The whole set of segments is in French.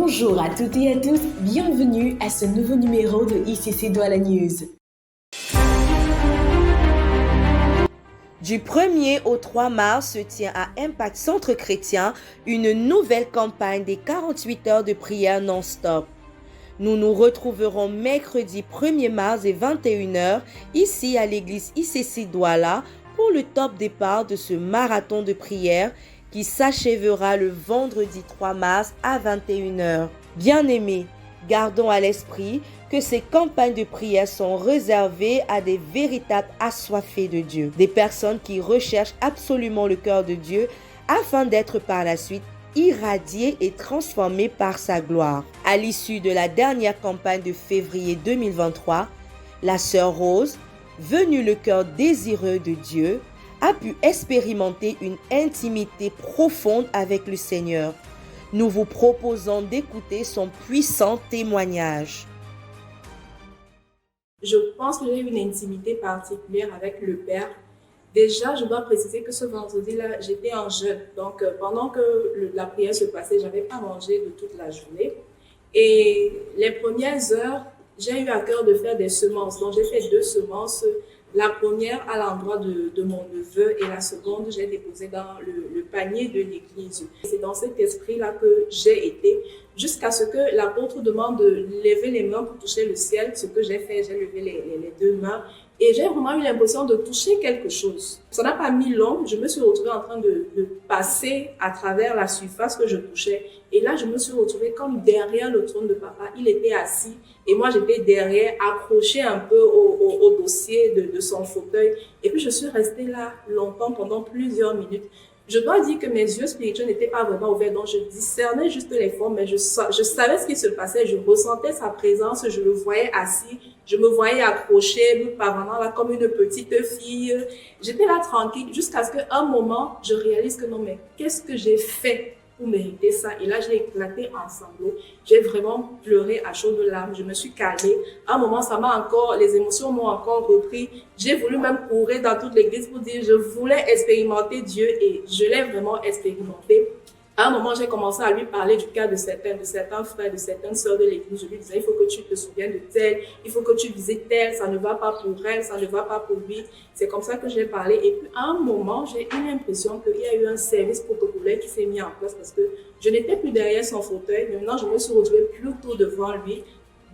Bonjour à toutes et à tous, bienvenue à ce nouveau numéro de ICC Douala News. Du 1er au 3 mars se tient à Impact Centre Chrétien une nouvelle campagne des 48 heures de prière non-stop. Nous nous retrouverons mercredi 1er mars et 21h ici à l'église ICC Douala pour le top départ de ce marathon de prière qui s'achèvera le vendredi 3 mars à 21h. Bien-aimés, gardons à l'esprit que ces campagnes de prière sont réservées à des véritables assoiffés de Dieu, des personnes qui recherchent absolument le cœur de Dieu afin d'être par la suite irradiées et transformées par sa gloire. À l'issue de la dernière campagne de février 2023, la sœur Rose, venue le cœur désireux de Dieu, a pu expérimenter une intimité profonde avec le Seigneur. Nous vous proposons d'écouter son puissant témoignage. Je pense que j'ai eu une intimité particulière avec le Père. Déjà, je dois préciser que ce vendredi-là, j'étais en jeûne. Donc, pendant que la prière se passait, je n'avais pas mangé de toute la journée. Et les premières heures, j'ai eu à cœur de faire des semences. Donc, j'ai fait 2 semences. La première à l'endroit de mon neveu et la seconde, j'ai déposé dans le panier de l'église. C'est dans cet esprit-là que j'ai été jusqu'à ce que l'apôtre demande de lever les mains pour toucher le ciel. Ce que j'ai fait, j'ai levé les 2 mains et j'ai vraiment eu l'impression de toucher quelque chose. Ça n'a pas mis long, je me suis retrouvée en train de passer à travers la surface que je touchais. Et là, je me suis retrouvée comme derrière le trône de papa. Il était assis et moi, j'étais derrière, accrochée un peu au dossier de son fauteuil. Et puis, je suis restée là longtemps, pendant plusieurs minutes. Je dois dire que mes yeux spirituels n'étaient pas vraiment ouverts, donc je discernais juste les formes, mais je savais ce qui se passait, je ressentais sa présence, je le voyais assis, je me voyais accrochée, me parlant là comme une petite fille. J'étais là tranquille jusqu'à ce qu'à un moment, je réalise que non, mais qu'est-ce que j'ai fait pour mériter ça? Et là, j'ai éclaté en sanglots. J'ai vraiment pleuré à chaudes larmes. Je me suis calmée. À un moment, les émotions m'ont encore repris. J'ai voulu même courir dans toute l'église pour dire, je voulais expérimenter Dieu et je l'ai vraiment expérimenté. À un moment, j'ai commencé à lui parler du cas de certains frères, de certaines sœurs de l'église. Je lui disais, il faut que tu te souviennes de tel, il faut que tu visites tel, ça ne va pas pour elle, ça ne va pas pour lui. C'est comme ça que j'ai parlé. Et puis, à un moment, j'ai eu l'impression qu'il y a eu un service protocolaire qui s'est mis en place parce que je n'étais plus derrière son fauteuil. Maintenant, je me suis retrouvée plutôt devant lui,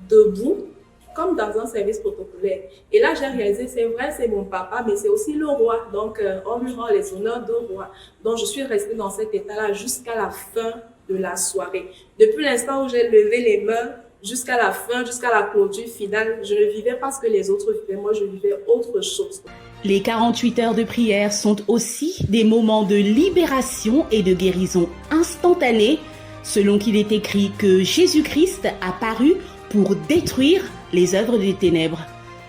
debout, comme dans un service protocolaire. Et là, j'ai réalisé, c'est vrai, c'est mon papa, mais c'est aussi le roi. Donc, on lui rend les honneurs de roi. Donc, je suis restée dans cet état-là jusqu'à la fin de la soirée. Depuis l'instant où j'ai levé les mains, jusqu'à la fin, jusqu'à la clôture finale, je ne vivais pas ce que les autres vivaient. Moi, je vivais autre chose. Les 48 heures de prière sont aussi des moments de libération et de guérison instantanée, selon qu'il est écrit que Jésus-Christ a paru pour détruire les œuvres des ténèbres.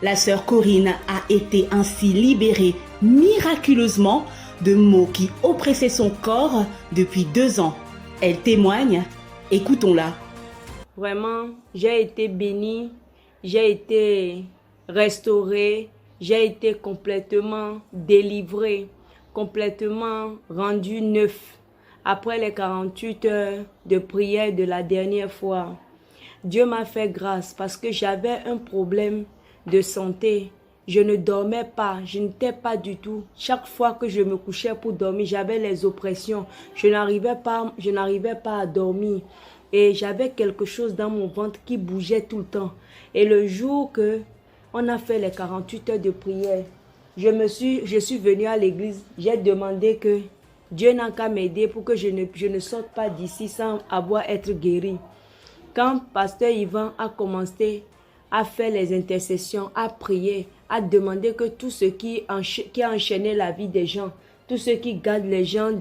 La sœur Corinne a été ainsi libérée miraculeusement de maux qui oppressaient son corps depuis 2 ans. Elle témoigne, écoutons-la. Vraiment, j'ai été bénie, j'ai été restaurée, j'ai été complètement délivrée, complètement rendue neuf après les 48 heures de prière de la dernière fois. Dieu m'a fait grâce parce que j'avais un problème de santé. Je ne dormais pas, je n'étais pas du tout. Chaque fois que je me couchais pour dormir, j'avais les oppressions. Je n'arrivais pas à dormir. Et j'avais quelque chose dans mon ventre qui bougeait tout le temps. Et le jour que on a fait les 48 heures de prière, je suis venue à l'église. J'ai demandé que Dieu n'a qu'à m'aider pour que je ne sorte pas d'ici sans avoir été guérie. Quand Pasteur Yvan a commencé à faire les intercessions, à prier, à demander que tout ce qui a enchaîné la vie des gens, tout ce qui garde les gens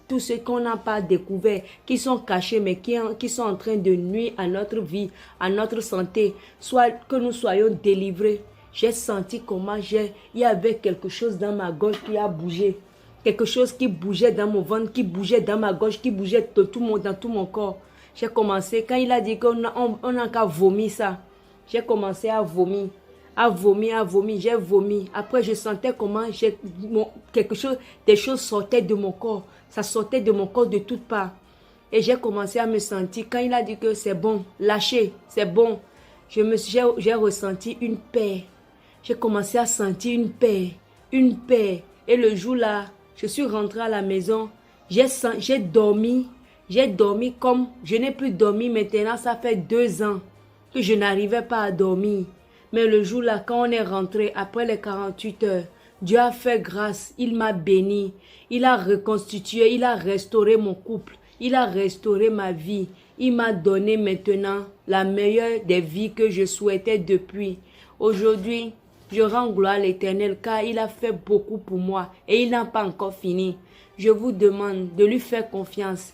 tout ce qu'on n'a pas découvert, qui sont cachés mais qui sont en train de nuire à notre vie, à notre santé, soit que nous soyons délivrés. J'ai senti comment il y avait quelque chose dans ma gorge qui a bougé. Quelque chose qui bougeait dans mon ventre, qui bougeait dans ma gorge, qui bougeait dans tout mon corps. J'ai commencé, quand il a dit qu'on n'a qu'à vomir ça, j'ai commencé à vomir, j'ai vomi. Après, je sentais comment des choses sortaient de mon corps. Ça sortait de mon corps de toutes parts. Et j'ai commencé à me sentir, quand il a dit que c'est bon, lâchez, c'est bon, j'ai ressenti une paix. J'ai commencé à sentir une paix, une paix. Et le jour-là, je suis rentrée à la maison, j'ai dormi comme, je n'ai plus dormi maintenant, ça fait 2 ans que je n'arrivais pas à dormir. Mais le jour-là, quand on est rentré, après les 48 heures, Dieu a fait grâce, il m'a béni, il a reconstitué, il a restauré mon couple, il a restauré ma vie. Il m'a donné maintenant la meilleure des vies que je souhaitais depuis. Aujourd'hui, je rends gloire à l'Éternel car il a fait beaucoup pour moi et il n'a pas encore fini. Je vous demande de lui faire confiance.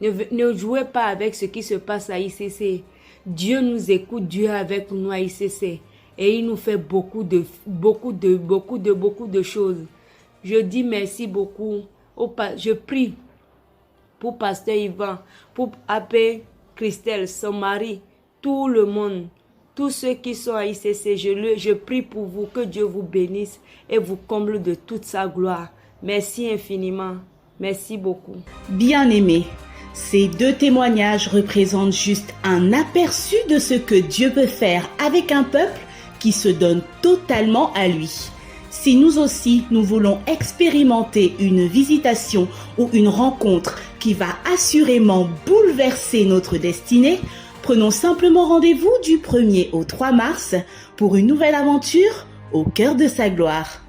Ne jouez pas avec ce qui se passe à ICC. Dieu nous écoute, Dieu est avec nous à ICC. Et il nous fait beaucoup de choses. Je dis merci beaucoup. Je prie pour Pasteur Yvan, pour Abbé Christelle, son mari, tout le monde, tous ceux qui sont à ICC. Je prie pour vous, que Dieu vous bénisse et vous comble de toute sa gloire. Merci infiniment. Merci beaucoup. Bien-aimés, ces 2 témoignages représentent juste un aperçu de ce que Dieu peut faire avec un peuple qui se donne totalement à lui. Si nous aussi, nous voulons expérimenter une visitation ou une rencontre qui va assurément bouleverser notre destinée, prenons simplement rendez-vous du 1er au 3 mars pour une nouvelle aventure au cœur de sa gloire.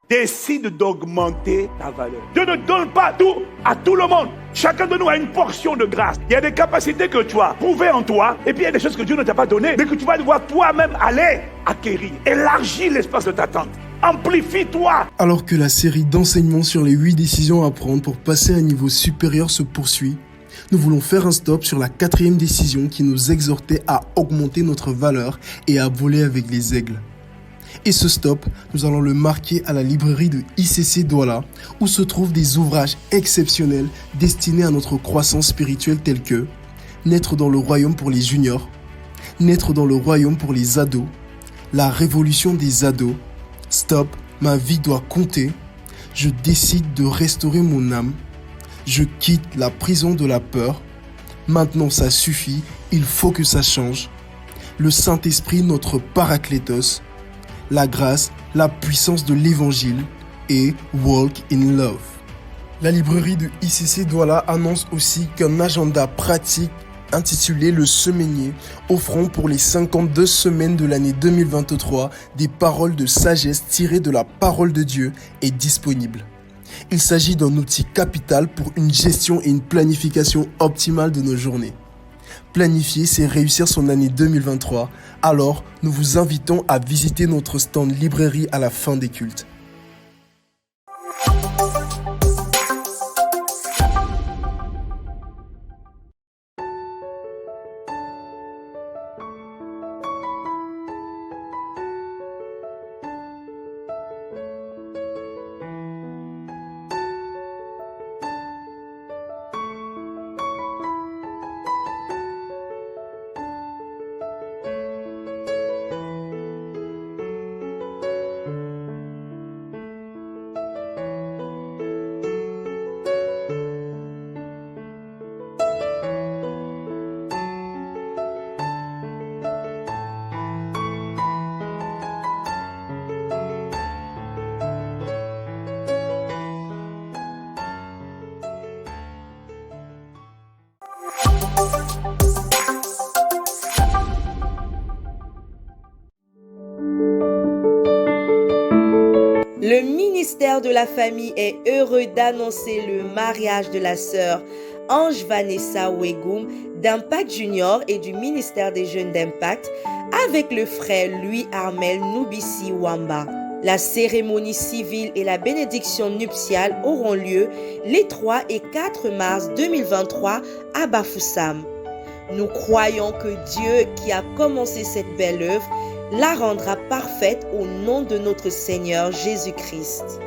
Décide d'augmenter ta valeur. Dieu ne donne pas tout à tout le monde. Chacun de nous a une portion de grâce. Il y a des capacités que tu as trouvées en toi, et puis il y a des choses que Dieu ne t'a pas données, mais que tu vas devoir toi-même aller acquérir. Élargis l'espace de ta tente. Amplifie-toi. Alors que la série d'enseignements sur les 8 décisions à prendre pour passer à un niveau supérieur se poursuit, nous voulons faire un stop sur la 4e décision qui nous exhortait à augmenter notre valeur et à voler avec les aigles. Et ce stop, nous allons le marquer à la librairie de ICC Douala, où se trouvent des ouvrages exceptionnels destinés à notre croissance spirituelle tels que Naître dans le royaume pour les juniors, Naître dans le royaume pour les ados, La révolution des ados, Stop, ma vie doit compter, Je décide de restaurer mon âme, Je quitte la prison de la peur, Maintenant ça suffit, il faut que ça change, Le Saint-Esprit notre Paraclétos, La grâce, la puissance de l'évangile et Walk in Love. La librairie de ICC Douala annonce aussi qu'un agenda pratique intitulé Le Semainier, offrant pour les 52 semaines de l'année 2023 des paroles de sagesse tirées de la parole de Dieu est disponible. Il s'agit d'un outil capital pour une gestion et une planification optimale de nos journées. Planifier, c'est réussir son année 2023. Alors, nous vous invitons à visiter notre stand librairie à la fin des cultes. Le ministère de la famille est heureux d'annoncer le mariage de la sœur Ange Vanessa Wegum d'Impact Junior et du ministère des Jeunes d'Impact avec le frère Louis Armel Noubissi Wamba. La cérémonie civile et la bénédiction nuptiale auront lieu les 3 et 4 mars 2023 à Bafoussam. Nous croyons que Dieu qui a commencé cette belle œuvre la rendra parfaite au nom de notre Seigneur Jésus-Christ.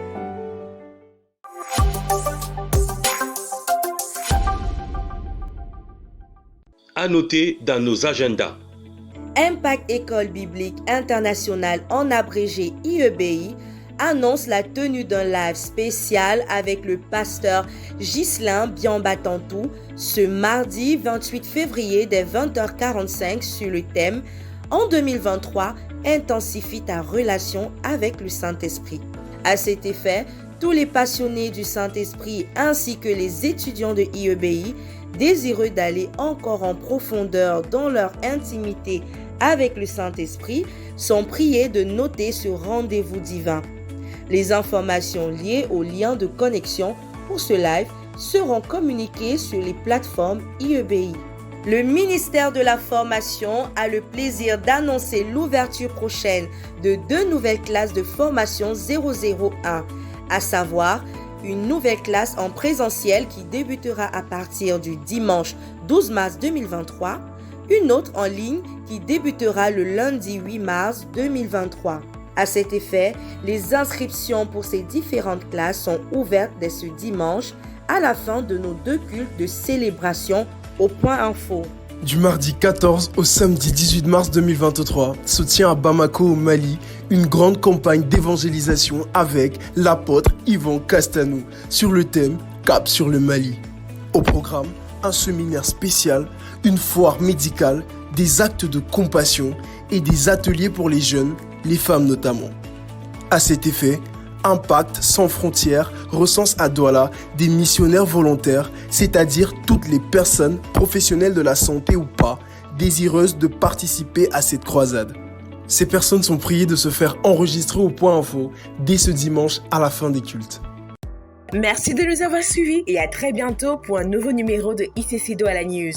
À noter dans nos agendas. Impact École Biblique Internationale en abrégé IEBI annonce la tenue d'un live spécial avec le pasteur Ghislain Biambatantou ce mardi 28 février dès 20h45 sur le thème « En 2023, intensifie ta relation avec le Saint-Esprit ». À cet effet, tous les passionnés du Saint-Esprit ainsi que les étudiants de IEBI désireux d'aller encore en profondeur dans leur intimité avec le Saint-Esprit sont priés de noter ce rendez-vous divin. Les informations liées aux liens de connexion pour ce live seront communiquées sur les plateformes IEBI. Le ministère de la Formation a le plaisir d'annoncer l'ouverture prochaine de 2 nouvelles classes de formation 001, à savoir une nouvelle classe en présentiel qui débutera à partir du dimanche 12 mars 2023, une autre en ligne qui débutera le lundi 8 mars 2023. À cet effet, les inscriptions pour ces différentes classes sont ouvertes dès ce dimanche à la fin de nos 2 cultes de célébration au Point Info. Du mardi 14 au samedi 18 mars 2023 se tient à Bamako au Mali une grande campagne d'évangélisation avec l'apôtre Yvan Castanou sur le thème Cap sur le Mali. Au programme, un séminaire spécial, une foire médicale, des actes de compassion et des ateliers pour les jeunes, les femmes notamment. À cet effet, Impact Sans Frontières recense à Douala des missionnaires volontaires, c'est-à-dire toutes les personnes professionnelles de la santé ou pas, désireuses de participer à cette croisade. Ces personnes sont priées de se faire enregistrer au Point Info dès ce dimanche à la fin des cultes. Merci de nous avoir suivis et à très bientôt pour un nouveau numéro de ICC Douala News.